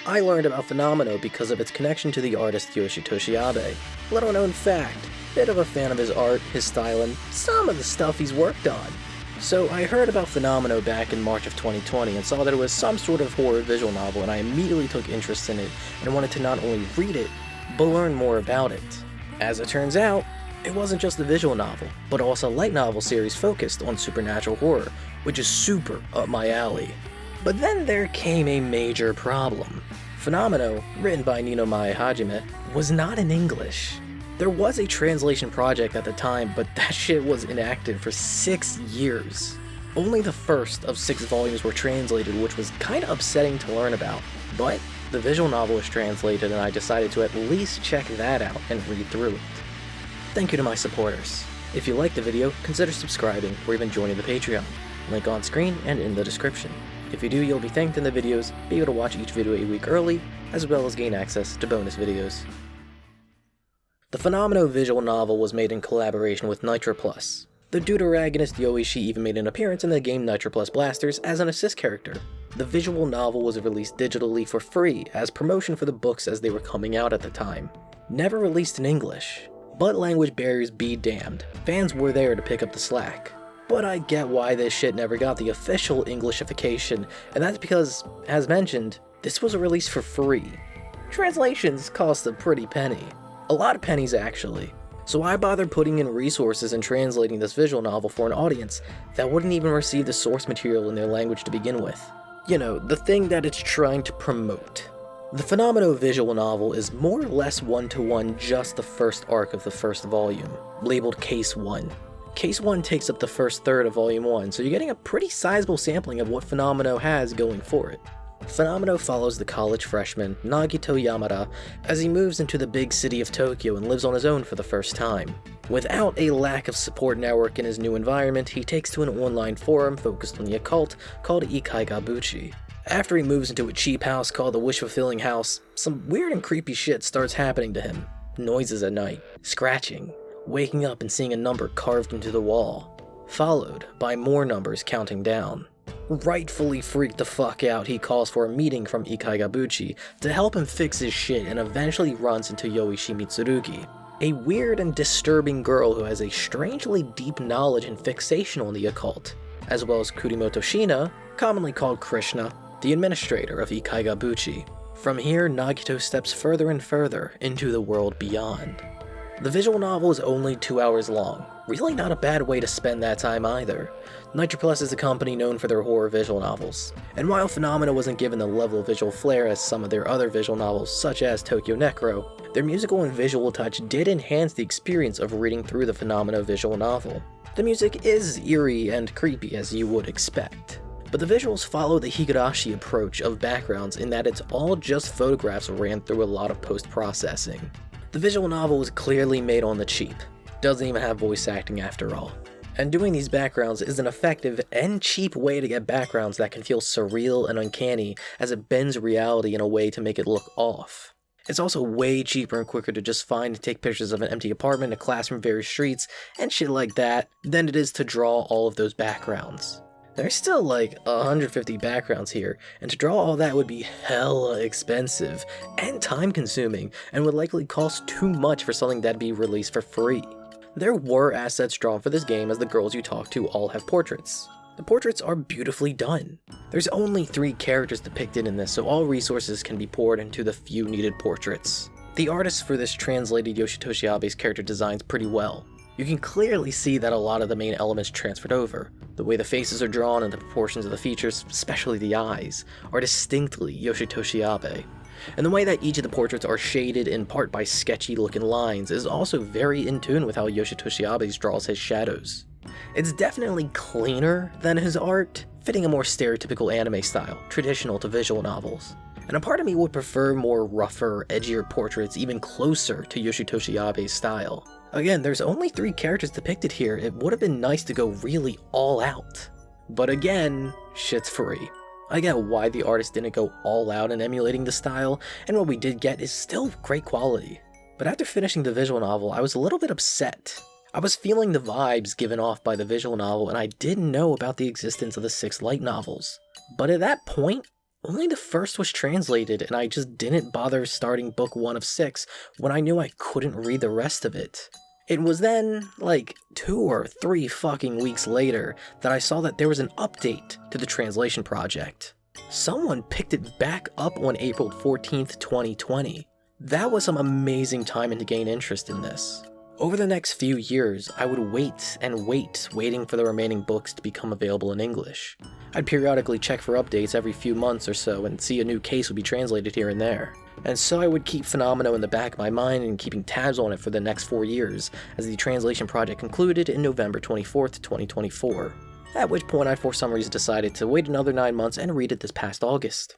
I learned about Phenomeno because of its connection to the artist Yoishi Abe. Little known fact, bit of a fan of his art, his style, and some of the stuff he's worked on. So I heard about Phenomeno back in March of 2020 and saw that it was some sort of horror visual novel, and I immediately took interest in it and wanted to not only read it, but learn more about it. As it turns out, it wasn't just a visual novel, but also a light novel series focused on supernatural horror, which is super up my alley. But then there came a major problem. Phenomeno, written by Nino Mae Hajime, was not in English. There was a translation project at the time, but that shit was inactive for 6 years. Only the first of 6 volumes were translated, which was kinda upsetting to learn about. But the visual novel was translated, and I decided to at least check that out and read through it. Thank you to my supporters. If you liked the video, consider subscribing or even joining the Patreon. Link on screen and in the description. If you do, you'll be thanked in the videos, be able to watch each video a week early, as well as gain access to bonus videos. The Phenomeno visual novel was made in collaboration with Nitro Plus. The deuteragonist Yoishi even made an appearance in the game Nitro Plus Blasters as an assist character. The visual novel was released digitally for free as promotion for the books as they were coming out at the time. Never released in English. But language barriers be damned, fans were there to pick up the slack. But I get why this shit never got the official Englishification, and that's because, as mentioned, this was released for free. Translations cost a pretty penny. A lot of pennies actually. So why bother putting in resources and translating this visual novel for an audience that wouldn't even receive the source material in their language to begin with? You know, the thing that it's trying to promote. The Phenomeno visual novel is more or less one-to-one just the first arc of the first volume, labeled Case 1. Case 1 takes up the first third of Volume 1, so you're getting a pretty sizable sampling of what Phenomeno has going for it. Phenomeno follows the college freshman, Nagito Yamada, as he moves into the big city of Tokyo and lives on his own for the first time. Without a lack of support network in his new environment, he takes to an online forum focused on the occult called Ikai Gabuchi. After he moves into a cheap house called the Wish-Fulfilling House, some weird and creepy shit starts happening to him. Noises at night, scratching, waking up and seeing a number carved into the wall, followed by more numbers counting down. Rightfully freaked the fuck out, he calls for a meeting from Ikai Gabuchi to help him fix his shit and eventually runs into Yoishi Mitsurugi, a weird and disturbing girl who has a strangely deep knowledge and fixation on the occult, as well as Kurimoto Shina, commonly called Krishna, the administrator of Ikai Gabuchi. From here, Nagito steps further and further into the world beyond. The visual novel is only 2 hours long, really not a bad way to spend that time either. Nitro Plus is a company known for their horror visual novels, and while Phenomeno wasn't given the level of visual flair as some of their other visual novels such as Tokyo Necro, their musical and visual touch did enhance the experience of reading through the Phenomeno visual novel. The music is eerie and creepy as you would expect, but the visuals follow the Higurashi approach of backgrounds in that it's all just photographs ran through a lot of post-processing. The visual novel was clearly made on the cheap, doesn't even have voice acting after all. And doing these backgrounds is an effective and cheap way to get backgrounds that can feel surreal and uncanny as it bends reality in a way to make it look off. It's also way cheaper and quicker to just find and take pictures of an empty apartment, a classroom, various streets, and shit like that than it is to draw all of those backgrounds. There's still like 150 backgrounds here, and to draw all that would be hella expensive and time consuming and would likely cost too much for something that'd be released for free. There were assets drawn for this game as the girls you talk to all have portraits. The portraits are beautifully done. There's only 3 characters depicted in this, so all resources can be poured into the few needed portraits. The artist for this translated Yoshitoshi Abe's character designs pretty well. You can clearly see that a lot of the main elements transferred over. The way the faces are drawn and the proportions of the features, especially the eyes, are distinctly Yoshitoshi Abe. And the way that each of the portraits are shaded in part by sketchy looking lines is also very in tune with how Yoshitoshi Abe draws his shadows. It's definitely cleaner than his art, fitting a more stereotypical anime style, traditional to visual novels. And a part of me would prefer more rougher, edgier portraits even closer to Yoshitoshi Abe's style. Again, there's only 3 characters depicted here, it would have been nice to go really all out. But again, shit's free. I get why the artist didn't go all out in emulating the style, and what we did get is still great quality. But after finishing the visual novel, I was a little bit upset. I was feeling the vibes given off by the visual novel, and I didn't know about the existence of the 6 light novels. But at that point, Only the first was translated, and I just didn't bother starting book 1 of 6 when I knew I couldn't read the rest of it. It was then, like, 2 or 3 fucking weeks later, that I saw that there was an update to the translation project. Someone picked it back up on April 14th, 2020. That was some amazing timing to gain interest in this. Over the next few years, I would wait and wait, waiting for the remaining books to become available in English. I'd periodically check for updates every few months or so and see a new case would be translated here and there. And so I would keep Phenomeno in the back of my mind and keeping tabs on it for the next 4 years, as the translation project concluded in November 24th, 2024. At which point I for some reason decided to wait another 9 months and read it this past August.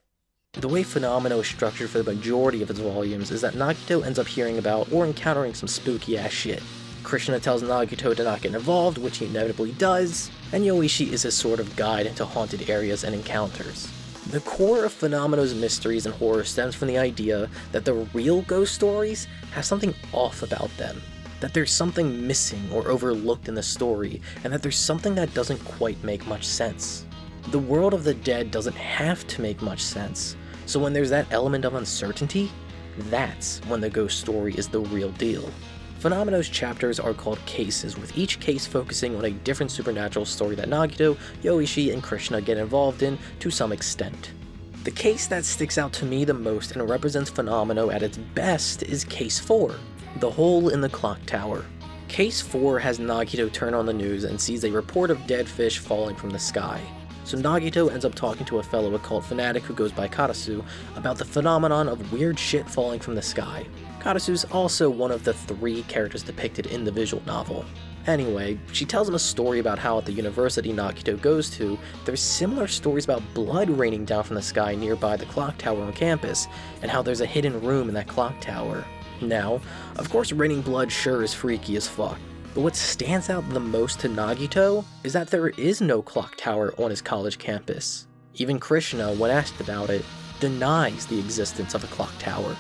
The way Phenomeno is structured for the majority of its volumes is that Nagito ends up hearing about or encountering some spooky ass shit. Krishna tells Nagito to not get involved, which he inevitably does, and Yoishi is his sort of guide into haunted areas and encounters. The core of Phenomeno's mysteries and horror stems from the idea that the real ghost stories have something off about them, that there's something missing or overlooked in the story, and that there's something that doesn't quite make much sense. The world of the dead doesn't have to make much sense, so when there's that element of uncertainty, that's when the ghost story is the real deal. Phenomeno's chapters are called cases, with each case focusing on a different supernatural story that Nagito, Yoishi, and Krishna get involved in to some extent. The case that sticks out to me the most and represents Phenomeno at its best is Case 4, The Hole in the Clock Tower. Case 4 has Nagito turn on the news and sees a report of dead fish falling from the sky. So Nagito ends up talking to a fellow occult fanatic who goes by Karasu about the phenomenon of weird shit falling from the sky. Karasu's also one of the 3 characters depicted in the visual novel. Anyway, she tells him a story about how at the university Nagito goes to, there's similar stories about blood raining down from the sky nearby the clock tower on campus, and how there's a hidden room in that clock tower. Now, of course raining blood sure is freaky as fuck, but what stands out the most to Nagito is that there is no clock tower on his college campus. Even Krishna, when asked about it, denies the existence of a clock tower.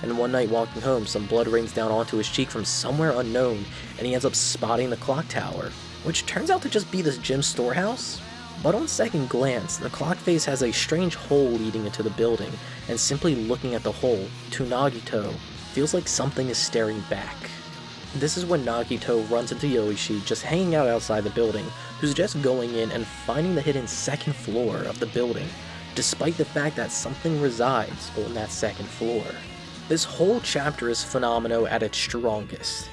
And one night walking home, some blood rains down onto his cheek from somewhere unknown, and he ends up spotting the clock tower, which turns out to just be this gym storehouse. But on second glance, the clock face has a strange hole leading into the building, and simply looking at the hole, to Nagito, feels like something is staring back. This is when Nagito runs into Yoishi just hanging out outside the building, who's just going in and finding the hidden second floor of the building, despite the fact that something resides on that second floor. This whole chapter is Phenomeno at its strongest.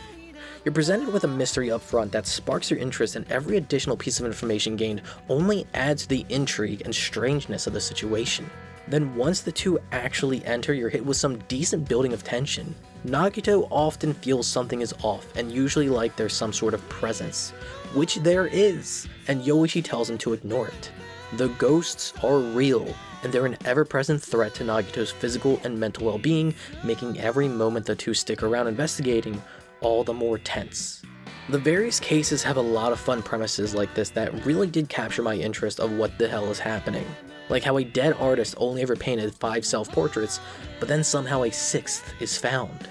You're presented with a mystery up front that sparks your interest, and every additional piece of information gained only adds to the intrigue and strangeness of the situation. Then once the two actually enter, you're hit with some decent building of tension. Nagito often feels something is off, and usually like there's some sort of presence, which there is, and Yoishi tells him to ignore it. The ghosts are real, and they're an ever-present threat to Nagito's physical and mental well-being, making every moment the two stick around investigating all the more tense. The various cases have a lot of fun premises like this that really did capture my interest of what the hell is happening. Like how a dead artist only ever painted 5 self-portraits, but then somehow a 6th is found.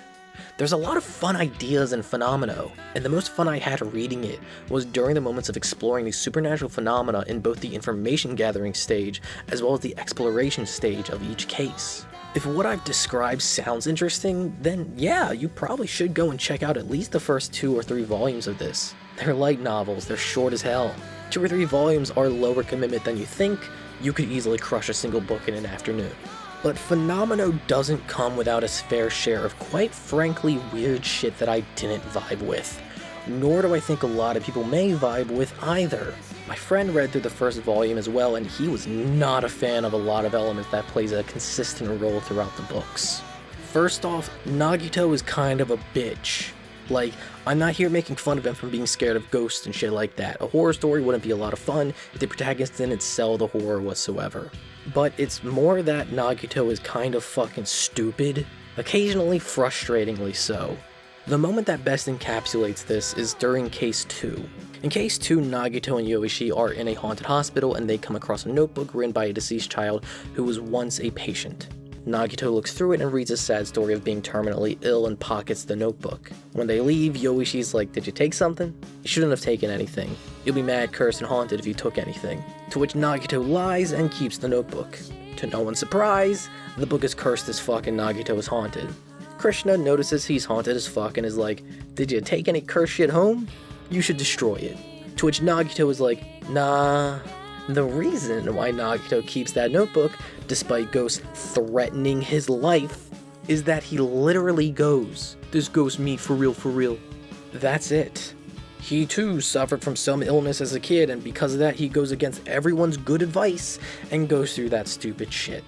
There's a lot of fun ideas in Phenomeno, and the most fun I had reading it was during the moments of exploring the supernatural phenomena in both the information gathering stage as well as the exploration stage of each case. If what I've described sounds interesting, then yeah, you probably should go and check out at least the first 2 or 3 volumes of this. They're light novels, they're short as hell. 2 or 3 volumes are lower commitment than you think. You could easily crush a single book in an afternoon. But Phenomeno doesn't come without its fair share of quite frankly weird shit that I didn't vibe with. Nor do I think a lot of people may vibe with either. My friend read through the first volume as well, and he was not a fan of a lot of elements that plays a consistent role throughout the books. First off, Nagito is kind of a bitch. Like, I'm not here making fun of him from being scared of ghosts and shit like that. A horror story wouldn't be a lot of fun if the protagonist didn't sell the horror whatsoever. But it's more that Nagito is kind of fucking stupid, occasionally frustratingly so. The moment that best encapsulates this is during Case 2. In Case 2, Nagito and Yoishi are in a haunted hospital and they come across a notebook written by a deceased child who was once a patient. Nagito looks through it and reads a sad story of being terminally ill and pockets the notebook. When they leave, Yoishi's like, "Did you take something? You shouldn't have taken anything. You'll be mad, cursed, and haunted if you took anything." To which Nagito lies and keeps the notebook. To no one's surprise, the book is cursed as fuck and Nagito is haunted. Krishna notices he's haunted as fuck and is like, "Did you take any cursed shit home? You should destroy it." To which Nagito is like, "Nah." The reason why Nagito keeps that notebook, despite ghosts threatening his life, is that he literally goes, "This ghost me for real, for real." That's it. He too suffered from some illness as a kid, and because of that he goes against everyone's good advice and goes through that stupid shit.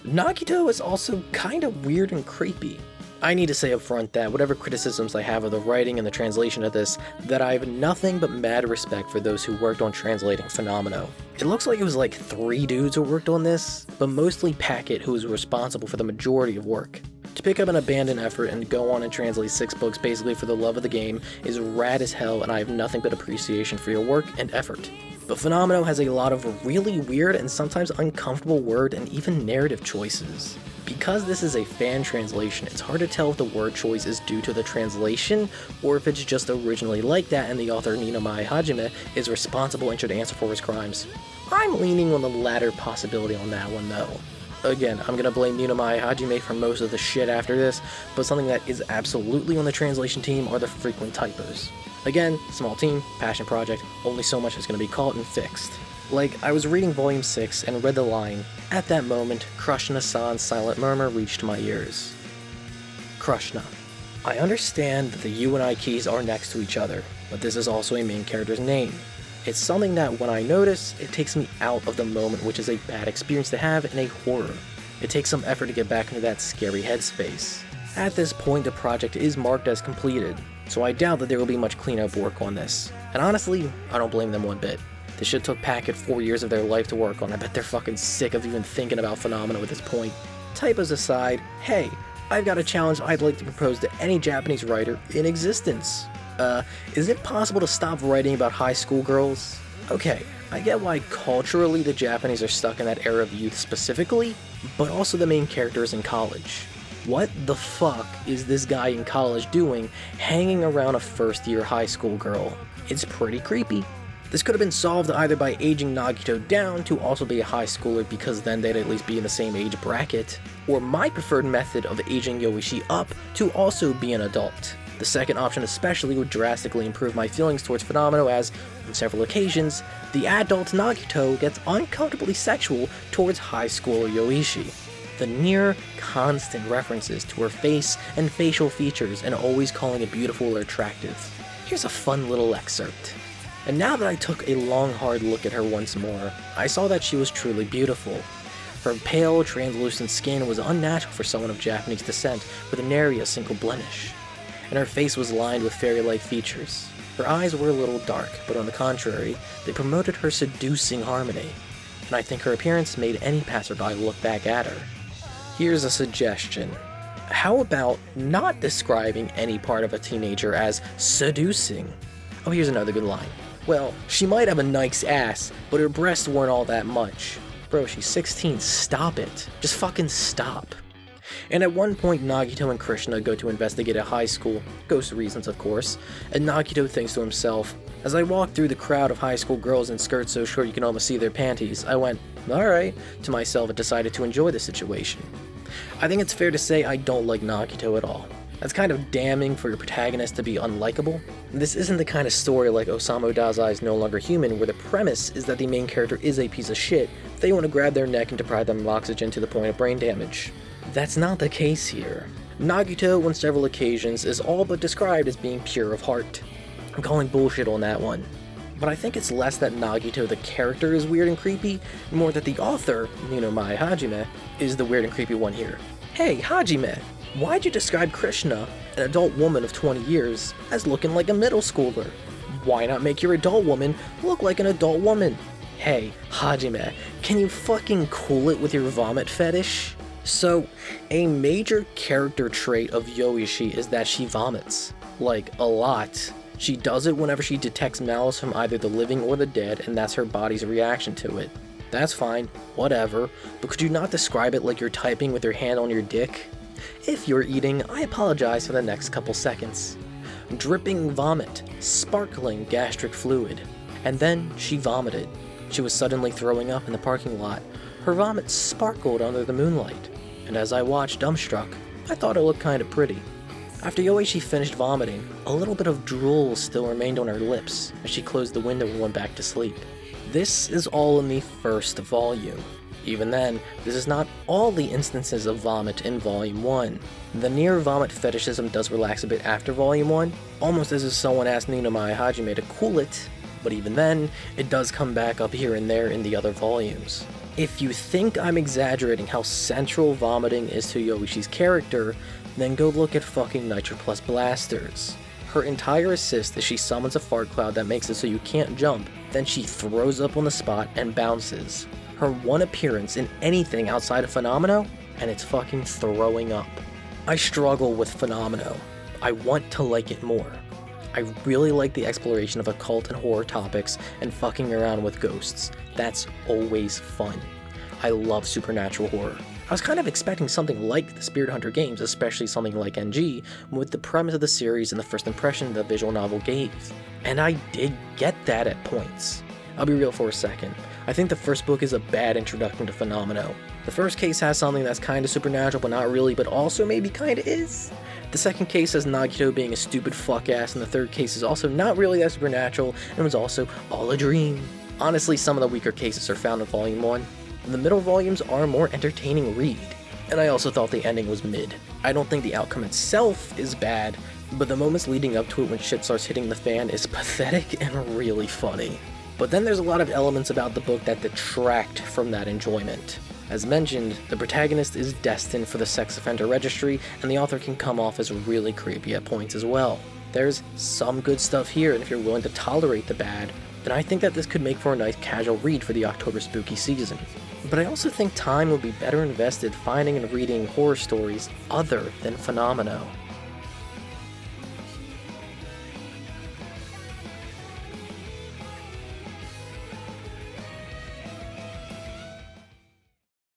Nagito is also kinda weird and creepy. I need to say up front that whatever criticisms I have of the writing and the translation of this, that I have nothing but mad respect for those who worked on translating Phenomeno. It looks like it was like 3 dudes who worked on this, but mostly Packet who was responsible for the majority of work. To pick up an abandoned effort and go on and translate 6 books basically for the love of the game is rad as hell, and I have nothing but appreciation for your work and effort. But Phenomeno has a lot of really weird and sometimes uncomfortable word and even narrative choices. Because this is a fan translation, it's hard to tell if the word choice is due to the translation or if it's just originally like that and the author Ninomai Hajime is responsible and should answer for his crimes. I'm leaning on the latter possibility on that one though. Again, I'm gonna blame Ninomai Hajime for most of the shit after this, but something that is absolutely on the translation team are the frequent typos. Again, small team, passion project, only so much is gonna be caught and fixed. Like, I was reading volume 6 and read the line, "At that moment, Krishna-san's silent murmur reached my ears." Krishna. I understand that the U and I keys are next to each other, but this is also a main character's name. It's something that when I notice, it takes me out of the moment, which is a bad experience to have in a horror. It takes some effort to get back into that scary headspace. At this point, the project is marked as completed, so I doubt that there will be much cleanup work on this. And honestly, I don't blame them one bit. This shit took Packet 4 years of their life to work on. I bet they're fucking sick of even thinking about Phenomeno at this point. Typos aside, hey, I've got a challenge I'd like to propose to any Japanese writer in existence. Is it possible to stop writing about high school girls? Okay, I get why culturally the Japanese are stuck in that era of youth specifically, but also the main character is in college. What the fuck is this guy in college doing hanging around a first-year high school girl? It's pretty creepy. This could have been solved either by aging Nagito down to also be a high schooler because then they'd at least be in the same age bracket, or my preferred method of aging Yoishi up to also be an adult. The second option especially would drastically improve my feelings towards Phenomeno as, on several occasions, the adult Nagito gets uncomfortably sexual towards high schooler Yoishi. The near constant references to her face and facial features and always calling it beautiful or attractive. Here's a fun little excerpt. And now that I took a long hard look at her once more, I saw that she was truly beautiful. Her pale, translucent skin was unnatural for someone of Japanese descent with nary a single blemish, and her face was lined with fairy-like features. Her eyes were a little dark, but on the contrary, they promoted her seducing harmony, and I think her appearance made any passerby look back at her. Here's a suggestion. How about not describing any part of a teenager as seducing? Oh, here's another good line. Well, she might have a nice ass, but her breasts weren't all that much. Bro, she's 16, stop it. Just fucking stop. And at one point, Nagito and Krishna go to investigate a high school, ghost reasons of course, and Nagito thinks to himself, "As I walked through the crowd of high school girls in skirts so short you can almost see their panties, I went, alright," to myself and decided to enjoy the situation. I think it's fair to say I don't like Nagito at all. That's kind of damning for your protagonist to be unlikable. This isn't the kind of story like Osamu Dazai's No Longer Human, where the premise is that the main character is a piece of shit. They want to grab their neck and deprive them of oxygen to the point of brain damage. That's not the case here. Nagito, on several occasions, is all but described as being pure of heart. I'm calling bullshit on that one. But I think it's less that Nagito the character is weird and creepy, more that the author, Ninomai Hajime, is the weird and creepy one here. Hey, Hajime! Why'd you describe Krishna, an adult woman of 20 years, as looking like a middle schooler? Why not make your adult woman look like an adult woman? Hey, Hajime, can you fucking cool it with your vomit fetish? So, a major character trait of Yoishi is that she vomits. Like, a lot. She does it whenever she detects malice from either the living or the dead, and that's her body's reaction to it. That's fine, whatever, but could you not describe it like you're typing with your hand on your dick? If you're eating, I apologize for the next couple seconds. Dripping vomit, sparkling gastric fluid. And then she vomited. She was suddenly throwing up in the parking lot. Her vomit sparkled under the moonlight, and as I watched dumbstruck, I thought it looked kinda pretty. After Yoishi finished vomiting, a little bit of drool still remained on her lips as she closed the window and went back to sleep. This is all in the first volume. Even then, this is not all the instances of vomit in Volume 1. The near vomit fetishism does relax a bit after Volume 1, almost as if someone asked Nino Mai Hajime to cool it, but even then, it does come back up here and there in the other volumes. If you think I'm exaggerating how central vomiting is to Yoishi's character, then go look at fucking Nitro Plus Blasters. Her entire assist is she summons a fart cloud that makes it so you can't jump, then she throws up on the spot and bounces. Her one appearance in anything outside of Phenomeno, and it's fucking throwing up. I struggle with Phenomeno. I want to like it more. I really like the exploration of occult and horror topics and fucking around with ghosts. That's always fun. I love supernatural horror. I was kind of expecting something like the Spirit Hunter games, especially something like NG, with the premise of the series and the first impression the visual novel gave. And I did get that at points. I'll be real for a second. I think the first book is a bad introduction to Phenomeno. The first case has something that's kinda supernatural but not really, but also maybe kinda is. The second case has Nagito being a stupid fuck ass, and the third case is also not really that supernatural and was also all a dream. Honestly, some of the weaker cases are found in Volume 1. The middle volumes are a more entertaining read, and I also thought the ending was mid. I don't think the outcome itself is bad, but the moments leading up to it when shit starts hitting the fan is pathetic and really funny. But then there's a lot of elements about the book that detract from that enjoyment. As mentioned, the protagonist is destined for the sex offender registry, and the author can come off as really creepy at points as well. There's some good stuff here, and if you're willing to tolerate the bad, then I think that this could make for a nice casual read for the October spooky season. But I also think time would be better invested finding and reading horror stories other than Phenomeno.